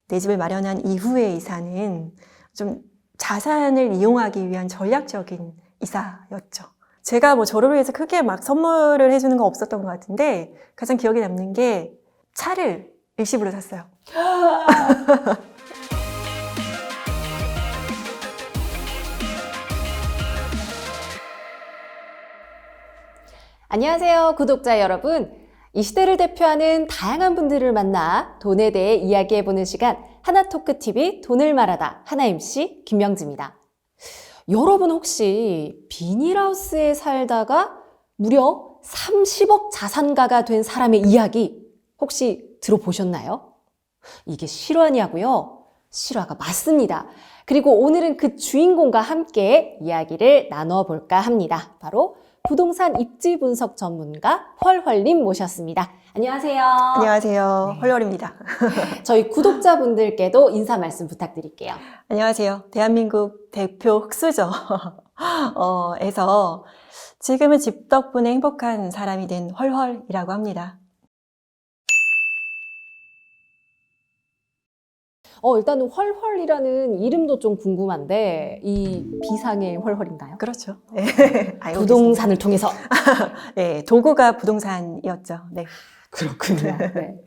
내 집을 마련한 이후의 이사는 좀 자산을 이용하기 위한 전략적인 이사였죠. 제가 뭐 저를 위해서 크게 막 선물을 해주는 거 없었던 것 같은데 가장 기억에 남는 게 차를 일시불로 샀어요. 안녕하세요, 구독자 여러분. 이 시대를 대표하는 다양한 분들을 만나 돈에 대해 이야기해보는 시간 하나토크TV 돈을 말하다 하나 MC 김명지입니다. 여러분 혹시 비닐하우스에 살다가 무려 30억 자산가가 된 사람의 이야기 혹시 들어보셨나요? 이게 실화냐고요? 실화가 맞습니다. 그리고 오늘은 그 주인공과 함께 이야기를 나눠볼까 합니다. 바로 부동산 입지 분석 전문가 헐헐님 모셨습니다. 안녕하세요. 안녕하세요. 네. 헐헐입니다. 저희 구독자분들께도 인사 말씀 부탁드릴게요. 안녕하세요. 대한민국 대표 흑수저 에서 지금은 집 덕분에 행복한 사람이 된 헐헐이라고 합니다. 일단은 헐헐이라는 이름도 좀 궁금한데 이 비상의 헐헐인가요? 그렇죠. 네. 알고 부동산을 통해서. 계십니다. 네, 도구가 부동산이었죠. 네. 그렇군요. 네.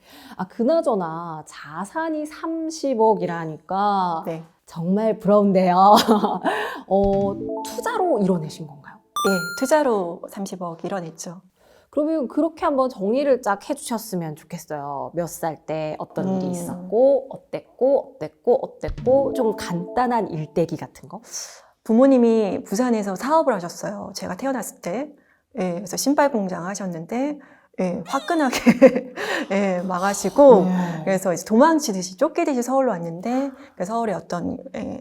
그나저나 자산이 30억이라니까 네. 정말 부러운데요. 투자로 이뤄내신 건가요? 예, 투자로 30억 이뤄냈죠. 그러면 그렇게 한번 정리를 쫙 해주셨으면 좋겠어요. 몇 살 때 어떤 일이 있었고, 어땠고, 좀 간단한 일대기 같은 거? 부모님이 부산에서 사업을 하셨어요. 제가 태어났을 때. 예, 그래서 신발 공장 하셨는데, 예, 화끈하게 예, 망하시고, 그래서 이제 도망치듯이 쫓기듯이 서울로 왔는데, 서울의 어떤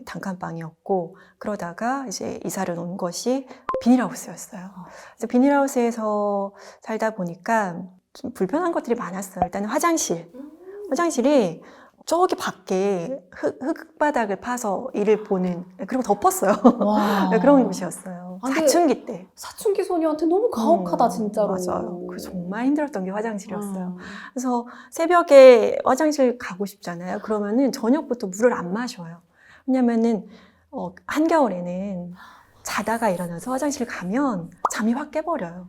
단칸방이었고, 그러다가 이제 이사를 온 것이 비닐하우스였어요. 그래서 비닐하우스에서 살다 보니까 좀 불편한 것들이 많았어요. 일단 화장실이 저기 밖에 흙바닥을 파서 이를 보는, 그리고 덮었어요. 그런 곳이었어요. 근데 사춘기 때. 사춘기 소녀한테 너무 가혹하다, 진짜로. 맞아요. 그 정말 힘들었던 게 화장실이었어요. 그래서 새벽에 화장실 가고 싶잖아요. 그러면은 저녁부터 물을 안 마셔요. 왜냐면은 한겨울에는 자다가 일어나서 화장실 가면 잠이 확 깨버려요.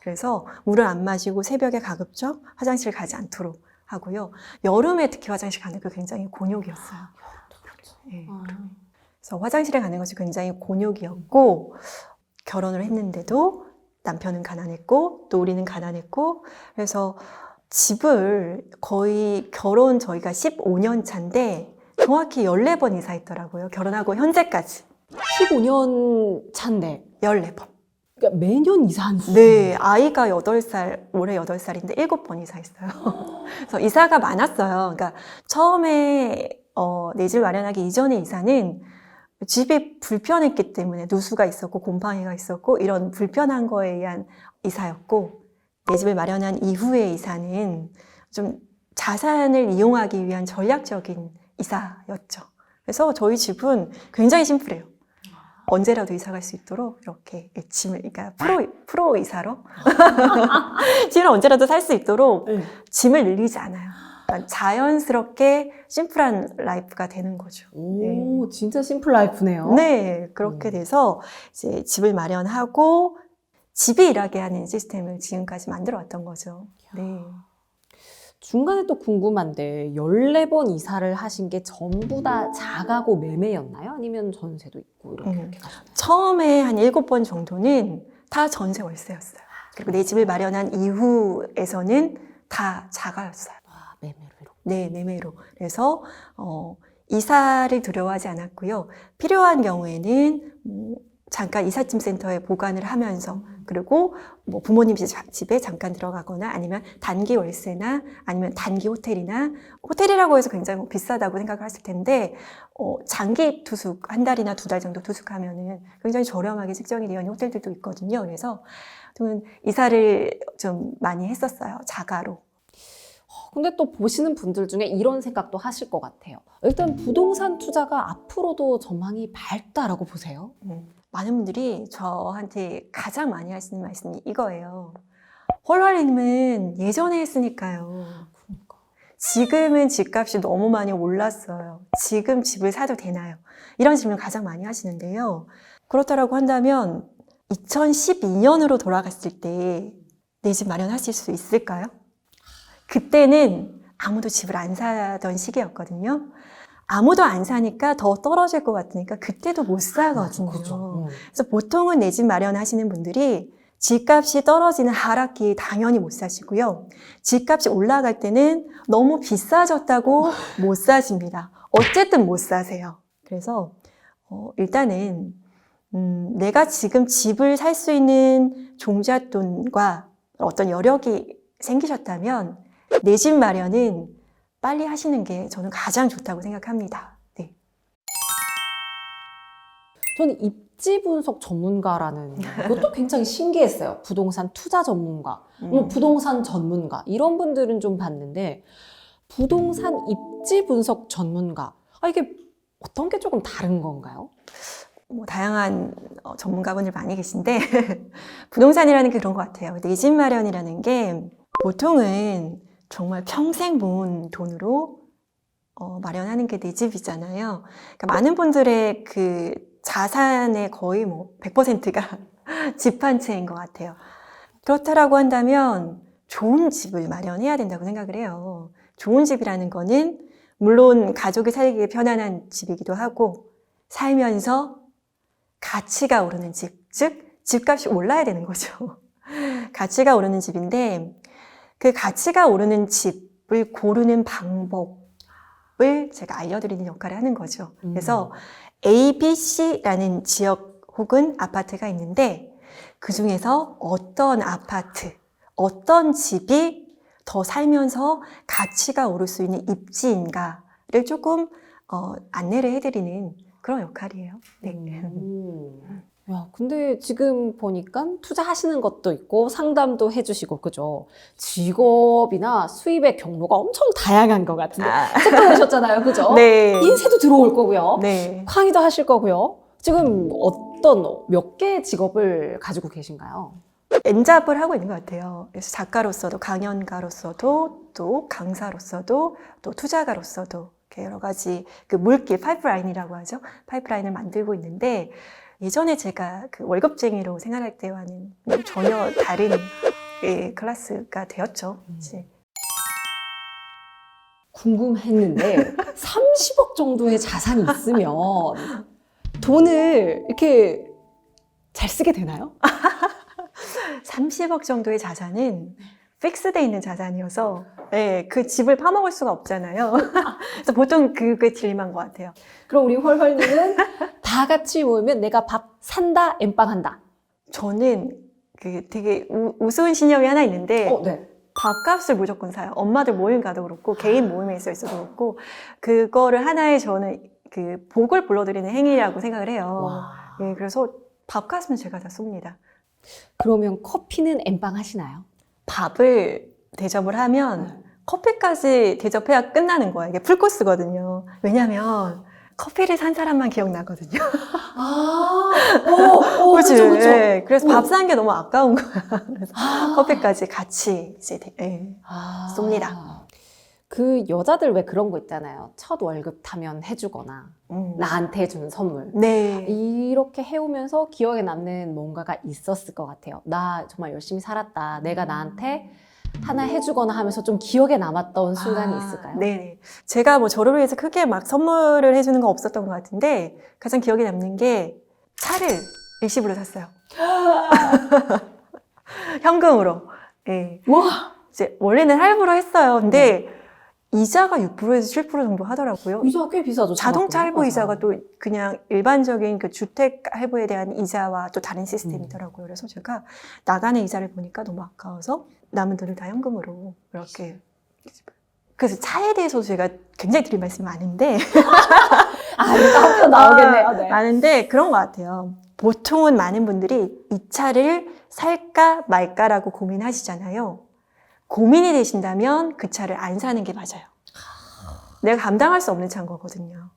그래서 물을 안 마시고 새벽에 가급적 화장실 가지 않도록 하고요. 여름에 특히 화장실 가는 게 굉장히 곤욕이었어요. 네. 그래서 화장실에 가는 것이 굉장히 곤욕이었고, 결혼을 했는데도 남편은 가난했고 또 우리는 가난했고, 그래서 집을 거의 결혼 저희가 15년 차인데 정확히 14번 이사했더라고요. 결혼하고 현재까지 15년 차인데 14번. 그러니까 매년 이사한 수. 네, 아이가 8살, 올해 8살인데 7번 이사했어요. 그래서 이사가 많았어요. 그러니까 처음에 내 집 마련하기 이전의 이사는 집이 불편했기 때문에 누수가 있었고 곰팡이가 있었고 이런 불편한 거에 의한 이사였고, 내 집을 마련한 이후의 이사는 좀 자산을 이용하기 위한 전략적인 이사였죠. 그래서 저희 집은 굉장히 심플해요. 언제라도 이사 갈 수 있도록 이렇게 짐을, 그러니까 프로 이사로 집을 언제라도 살 수 있도록 짐을 늘리지 않아요. 그러니까 자연스럽게 심플한 라이프가 되는 거죠. 오, 진짜 심플 라이프네요. 네, 그렇게 돼서 이제 집을 마련하고 집이 일하게 하는 시스템을 지금까지 만들어 왔던 거죠. 네. 중간에 또 궁금한데 14번 이사를 하신 게 전부 다 자가고 매매였나요? 아니면 전세도 있고 이렇게 가셨나요? 처음에 한 7번 정도는 다 전세 월세였어요. 그리고 내 집을 마련한 이후에서는 다 자가였어요. 매매로 이렇게. 네, 매매로. 그래서 이사를 두려워하지 않았고요. 필요한 경우에는 잠깐 이삿짐 센터에 보관을 하면서, 그리고 뭐 부모님 집에 잠깐 들어가거나 아니면 단기 월세나 아니면 단기 호텔이라고 해서 굉장히 비싸다고 생각을 하실 텐데, 장기 투숙, 한 달이나 2달 정도 투숙하면은 굉장히 저렴하게 책정이 되어 있는 호텔들도 있거든요. 그래서 저는 이사를 좀 많이 했었어요. 자가로. 근데 또 보시는 분들 중에 이런 생각도 하실 것 같아요. 일단 부동산 투자가 앞으로도 전망이 밝다라고 보세요? 많은 분들이 저한테 가장 많이 하시는 말씀이 이거예요. 헐헐님은 예전에 했으니까요. 그러니까. 지금은 집값이 너무 많이 올랐어요. 지금 집을 사도 되나요? 이런 질문 가장 많이 하시는데요. 그렇다라고 한다면 2012년으로 돌아갔을 때 내 집 마련하실 수 있을까요? 그때는 아무도 집을 안 사던 시기였거든요. 아무도 안 사니까 더 떨어질 것 같으니까 그때도 못 사거든요. 그렇죠. 그래서 보통은 내 집 마련하시는 분들이 집값이 떨어지는 하락기에 당연히 못 사시고요. 집값이 올라갈 때는 너무 비싸졌다고 못 사십니다. 어쨌든 못 사세요. 그래서 일단은 내가 지금 집을 살 수 있는 종잣돈과 어떤 여력이 생기셨다면 내 집 마련은 빨리 하시는 게 저는 가장 좋다고 생각합니다. 네. 저는 입지 분석 전문가라는 것도 굉장히 신기했어요. 부동산 투자 전문가, 부동산 전문가 이런 분들은 좀 봤는데 부동산 입지 분석 전문가 이게 어떤 게 조금 다른 건가요? 다양한 전문가분들 많이 계신데 부동산이라는 게 그런 것 같아요. 내 집 마련이라는 게 보통은 정말 평생 모은 돈으로 마련하는 게 내 집이잖아요. 그러니까 많은 분들의 그 자산의 거의 100%가 집 한 채인 것 같아요. 그렇다라고 한다면 좋은 집을 마련해야 된다고 생각을 해요. 좋은 집이라는 거는 물론 가족이 살기 편안한 집이기도 하고 살면서 가치가 오르는 집, 즉 집값이 올라야 되는 거죠. 가치가 오르는 집인데 그 가치가 오르는 집을 고르는 방법을 제가 알려드리는 역할을 하는 거죠. 그래서 A, B, C라는 지역 혹은 아파트가 있는데 그 중에서 어떤 아파트, 어떤 집이 더 살면서 가치가 오를 수 있는 입지인가를 조금 안내를 해드리는 그런 역할이에요. 네. 야, 근데 지금 보니까 투자하시는 것도 있고 상담도 해주시고 그죠? 직업이나 수입의 경로가 엄청 다양한 것 같은데 책도 내셨잖아요, 그죠? 네. 인쇄도 들어올 거고요. 네. 강의도 하실 거고요. 지금 몇 개의 직업을 가지고 계신가요? N잡을 하고 있는 것 같아요. 그래서 작가로서도 강연가로서도 또 강사로서도 또 투자가로서도 이렇게 여러 가지 그 물길 파이프라인이라고 하죠. 파이프라인을 만들고 있는데 예전에 제가 그 월급쟁이로 생활할 때와는 전혀 다른 클래스가 되었죠. 이제. 궁금했는데 30억 정도의 자산이 있으면 돈을 이렇게 잘 쓰게 되나요? 30억 정도의 자산은 픽스돼 있는 자산이어서 네, 그 집을 파먹을 수가 없잖아요. 그래서 보통 그게 딜만 것 같아요. 그럼 우리 헐헐님은 다 같이 모이면 내가 밥 산다, 엠빵한다. 저는 그 되게 우스운 신념이 하나 있는데 네. 밥값을 무조건 사요. 엄마들 모임 가도 그렇고 개인 모임에 있어도 그렇고 그거를 하나의 저는 그 복을 불러들이는 행위라고 생각을 해요. 와. 네, 그래서 밥값은 제가 다 쏩니다. 그러면 커피는 엠빵 하시나요? 밥을 대접을 하면 커피까지 대접해야 끝나는 거예요. 이게 풀코스거든요. 왜냐면 커피를 산 사람만 기억나거든요. 그치? 그쵸. 네, 그래서 밥 산 게 너무 아까운 거야. 그래서 커피까지 같이 이제 쏩니다. 그 여자들 왜 그런 거 있잖아요. 첫 월급 타면 해주거나 나한테 해주는 선물. 네. 이렇게 해오면서 기억에 남는 뭔가가 있었을 것 같아요. 나 정말 열심히 살았다. 내가 나한테 하나 해주거나 하면서 좀 기억에 남았던 순간이 있을까요? 네. 제가 뭐 저를 위해서 크게 막 선물을 해주는 건 없었던 것 같은데 가장 기억에 남는 게 차를 일시불로 샀어요. 현금으로. 네. 와! 이제 원래는 할부로 했어요. 근데 이자가 6%에서 7% 정도 하더라고요. 이자가 꽤 비싸죠. 자동차 할부 맞아요. 이자가 또 그냥 일반적인 그 주택 할부에 대한 이자와 또 다른 시스템이더라고요. 그래서 제가 나가는 이자를 보니까 너무 아까워서 남은 돈을 다 현금으로 이렇게. 그래서 차에 대해서 제가 굉장히 드릴 말씀이 많은데. 이거 한편 나오겠네요. 네. 많은데 그런 것 같아요. 보통은 많은 분들이 이 차를 살까 말까라고 고민하시잖아요. 고민이 되신다면 그 차를 안 사는 게 맞아요. 내가 감당할 수 없는 차인 거거든요.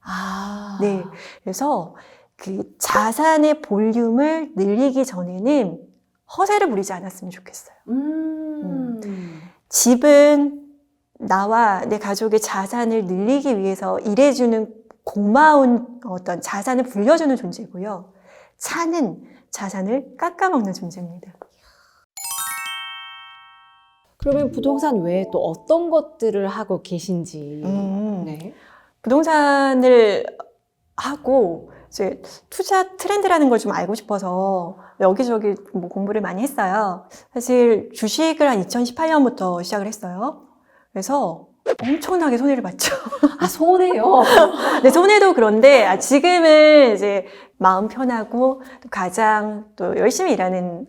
네. 그래서 그 자산의 볼륨을 늘리기 전에는 허세를 부리지 않았으면 좋겠어요. 집은 나와 내 가족의 자산을 늘리기 위해서 일해주는 고마운 어떤 자산을 불려주는 존재고요. 차는 자산을 깎아먹는 존재입니다. 그러면 부동산 외에 또 어떤 것들을 하고 계신지. 네. 부동산을 하고 이제 투자 트렌드라는 걸 좀 알고 싶어서 여기저기 뭐 공부를 많이 했어요. 사실 주식을 한 2018년부터 시작을 했어요. 그래서 엄청나게 손해를 봤죠. 아, 손해요? 네, 손해도 그런데 지금은 이제 마음 편하고 또 가장 또 열심히 일하는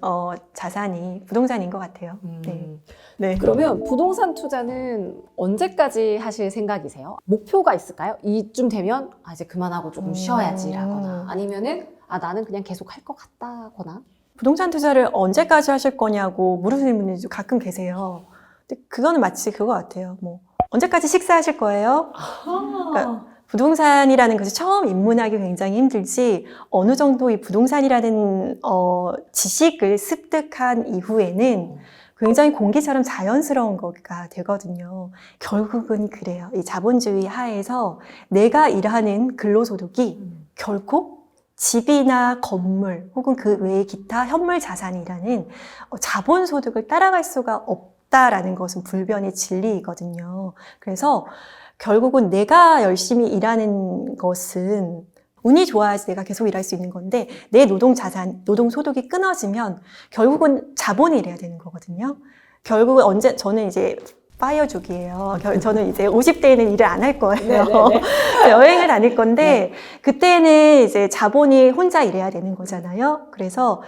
자산이 부동산인 것 같아요. 네. 네. 그러면 부동산 투자는 언제까지 하실 생각이세요? 목표가 있을까요? 이쯤 되면 이제 그만하고 조금 쉬어야지라거나 아니면은 나는 그냥 계속 할 것 같다거나. 부동산 투자를 언제까지 하실 거냐고 물으시는 분들이 가끔 계세요. 근데 그거는 마치 그거 같아요. 뭐 언제까지 식사하실 거예요? 그러니까 부동산이라는 것이 처음 입문하기 굉장히 힘들지 어느 정도 이 부동산이라는 지식을 습득한 이후에는 굉장히 공기처럼 자연스러운 거가 되거든요. 결국은 그래요. 이 자본주의 하에서 내가 일하는 근로소득이 결코 집이나 건물 혹은 그 외의 기타 현물 자산이라는 자본소득을 따라갈 수가 없다라는 것은 불변의 진리이거든요. 그래서 결국은 내가 열심히 일하는 것은 운이 좋아야지 내가 계속 일할 수 있는 건데 내 노동 자산, 노동 소득이 끊어지면 결국은 자본이 일해야 되는 거거든요. 결국은 저는 이제 파이어족이에요. 저는 이제 50대에는 일을 안 할 거예요. 여행을 다닐 건데 그때는 이제 자본이 혼자 일해야 되는 거잖아요. 그래서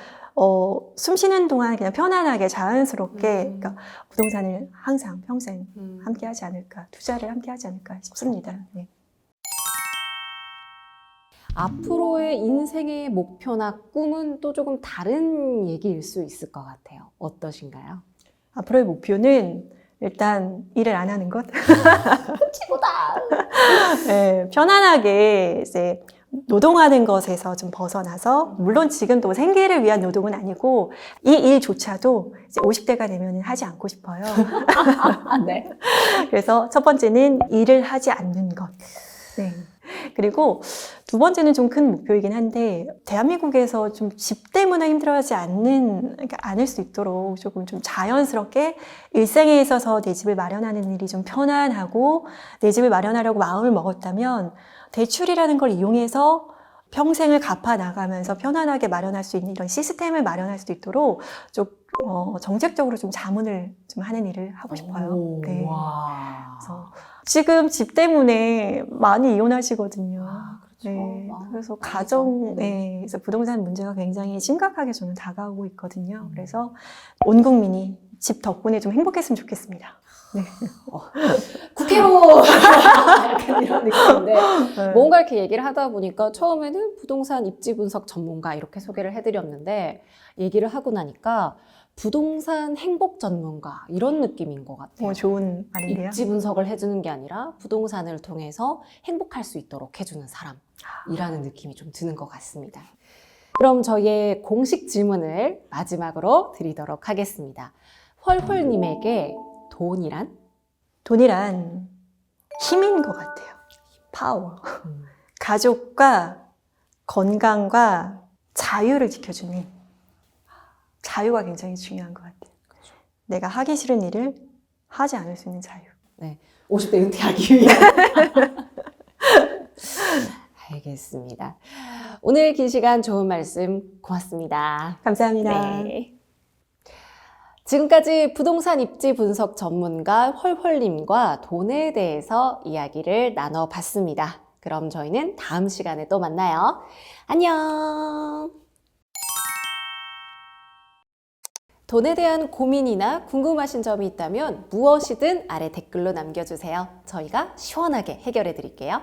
숨 쉬는 동안 그냥 편안하게 자연스럽게 그러니까 부동산을 항상 평생 함께 하지 않을까, 투자를 함께 하지 않을까 싶습니다. 네. 앞으로의 인생의 목표나 꿈은 또 조금 다른 얘기일 수 있을 것 같아요. 어떠신가요? 앞으로의 목표는 일단 일을 안 하는 것. 최고다. 네, 편안하게 이제 노동하는 것에서 좀 벗어나서 물론 지금도 생계를 위한 노동은 아니고 이 일조차도 이제 50대가 되면 하지 않고 싶어요. 네. 그래서 첫 번째는 일을 하지 않는 것. 네. 그리고 두 번째는 좀 큰 목표이긴 한데 대한민국에서 좀 집 때문에 힘들어하지 않을 수 있도록 조금 좀 자연스럽게 일생에 있어서 내 집을 마련하는 일이 좀 편안하고 내 집을 마련하려고 마음을 먹었다면 대출이라는 걸 이용해서 평생을 갚아 나가면서 편안하게 마련할 수 있는 이런 시스템을 마련할 수 있도록 좀 정책적으로 좀 자문을 좀 하는 일을 하고 싶어요. 네. 그래서 지금 집 때문에 많이 이혼하시거든요. 그렇죠. 네. 그래서 가정에서 부동산 문제가 굉장히 심각하게 저는 다가오고 있거든요. 그래서 온 국민이 집 덕분에 좀 행복했으면 좋겠습니다. 네. 국회로 약간 이런 느낌인데 뭔가 이렇게 얘기를 하다 보니까 처음에는 부동산 입지 분석 전문가 이렇게 소개를 해드렸는데 얘기를 하고 나니까 부동산 행복 전문가 이런 느낌인 것 같아요. 좋은 말인데요. 입지 분석을 해주는 게 아니라 부동산을 통해서 행복할 수 있도록 해주는 사람이라는 느낌이 좀 드는 것 같습니다. 그럼 저희의 공식 질문을 마지막으로 드리도록 하겠습니다. 헐헐님에게 돈이란? 돈이란 힘인 것 같아요. 파워. 가족과 건강과 자유를 지켜주는 힘. 자유가 굉장히 중요한 것 같아요. 그렇죠. 내가 하기 싫은 일을 하지 않을 수 있는 자유. 네, 50대 은퇴하기 위한. 알겠습니다. 오늘 긴 시간 좋은 말씀 고맙습니다. 감사합니다. 네. 지금까지 부동산 입지 분석 전문가 헐헐님과 돈에 대해서 이야기를 나눠봤습니다. 그럼 저희는 다음 시간에 또 만나요. 안녕! 돈에 대한 고민이나 궁금하신 점이 있다면 무엇이든 아래 댓글로 남겨주세요. 저희가 시원하게 해결해 드릴게요.